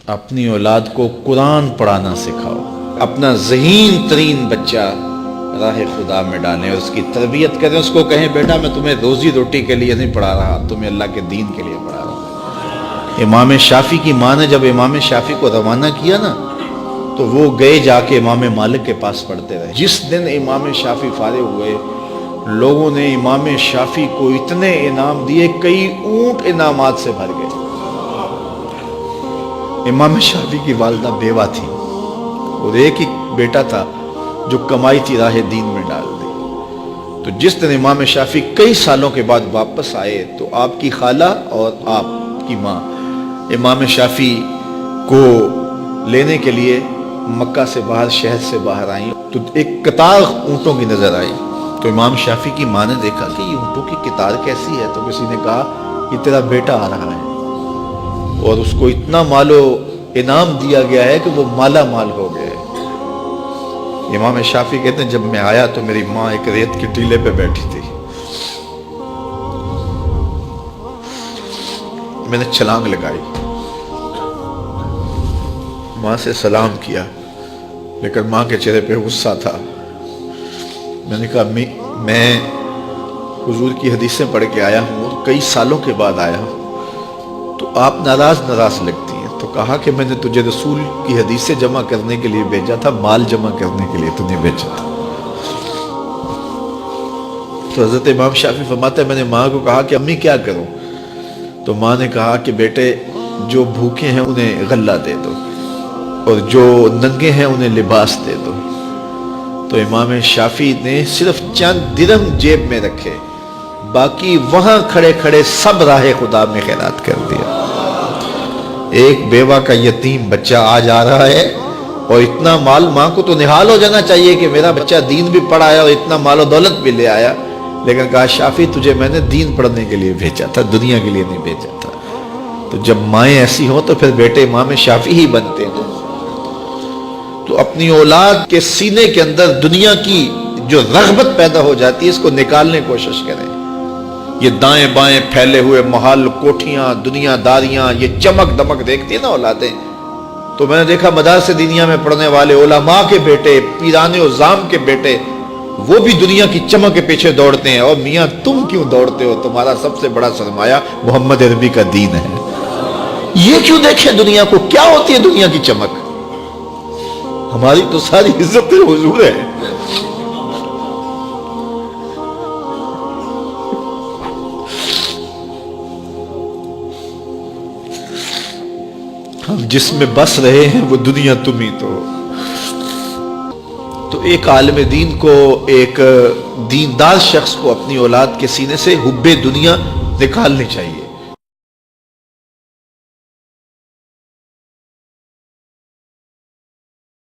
اپنی اولاد کو قرآن پڑھانا سکھاؤ. اپنا ذہین ترین بچہ راہ خدا میں ڈالیں اور اس کی تربیت کریں. اس کو کہیں بیٹا میں تمہیں روزی روٹی کے لیے نہیں پڑھا رہا، تمہیں اللہ کے دین کے لیے پڑھا رہا ہوں. امام شافعی کی ماں نے جب امام شافعی کو روانہ کیا نا تو وہ گئے جا کے امام مالک کے پاس پڑھتے رہے. جس دن امام شافعی فارغ ہوئے لوگوں نے امام شافعی کو اتنے انعام دیے، کئی اونٹ انعامات سے بھر گئے. امام شافعی کی والدہ بیوہ تھی اور ایک ہی بیٹا تھا جو کمائی تھی راہ دین میں ڈال دی. تو جس دن امام شافعی کئی سالوں کے بعد واپس آئے تو آپ کی خالہ اور آپ کی ماں امام شافعی کو لینے کے لیے مکہ سے باہر، شہر سے باہر آئیں تو ایک قطار اونٹوں کی نظر آئی. تو امام شافعی کی ماں نے دیکھا کہ یہ اونٹوں کی قطار کیسی ہے، تو کسی نے کہا یہ تیرا بیٹا آ رہا ہے اور اس کو اتنا مال و انعام دیا گیا ہے کہ وہ مالا مال ہو گئے. امام شافعی کہتے ہیں جب میں آیا تو میری ماں ایک ریت کے ٹیلے پہ بیٹھی تھی. میں نے چھلانگ لگائی، ماں سے سلام کیا، لیکن ماں کے چہرے پہ غصہ تھا. میں نے کہا امی میں حضور کی حدیثیں پڑھ کے آیا ہوں اور کئی سالوں کے بعد آیا ہوں تو آپ ناراض لگتی ہیں. تو کہا کہ میں نے تجھے رسول کی حدیثیں جمع کرنے کے لیے بھیجا تھا، مال جمع کرنے کے لیے تو نہیں بھیجا تھا. تو حضرت امام شافعی فرماتے ہیں میں نے ماں کو کہا کہ امی کیا کروں؟ تو ماں نے کہا کہ بیٹے جو بھوکے ہیں انہیں غلہ دے دو اور جو ننگے ہیں انہیں لباس دے دو. تو امام شافعی نے صرف چند درہم جیب میں رکھے، باقی وہاں کھڑے کھڑے سب راہ خدا میں خیرات کر دیا. ایک بیوہ کا یتیم بچہ آج آ رہا ہے اور اتنا مال، ماں کو تو نہال ہو جانا چاہیے کہ میرا بچہ دین بھی پڑھایا اور اتنا مال و دولت بھی لے آیا، لیکن کہا شافعی تجھے میں نے دین پڑھنے کے لیے بھیجا تھا، دنیا کے لیے نہیں بھیجا تھا. تو جب مائیں ایسی ہوں تو پھر بیٹے امام شافعی ہی بنتے ہیں. تو اپنی اولاد کے سینے کے اندر دنیا کی جو رغبت پیدا ہو جاتی ہے اس کو نکالنے کی کوشش کریں. یہ دائیں بائیں پھیلے ہوئے محل، کوٹھیاں، دنیا داریاں، یہ چمک دمک دیکھتی ہیں نا اولادیں. تو میں نے دیکھا مدارس دینیہ میں پڑھنے والے علماء کے بیٹے، پیران عظام کے بیٹے، وہ بھی دنیا کی چمک کے پیچھے دوڑتے ہیں. اور میاں تم کیوں دوڑتے ہو؟ تمہارا سب سے بڑا سرمایہ محمد عربی کا دین ہے. یہ کیوں دیکھیں دنیا کو؟ کیا ہوتی ہے دنیا کی چمک؟ ہماری تو ساری عزت حضور ہے. ہم جس میں بس رہے ہیں وہ دنیا تم ہی تو. تو ایک عالم دین کو، ایک دیندار شخص کو اپنی اولاد کے سینے سے حب دنیا نکالنی چاہیے.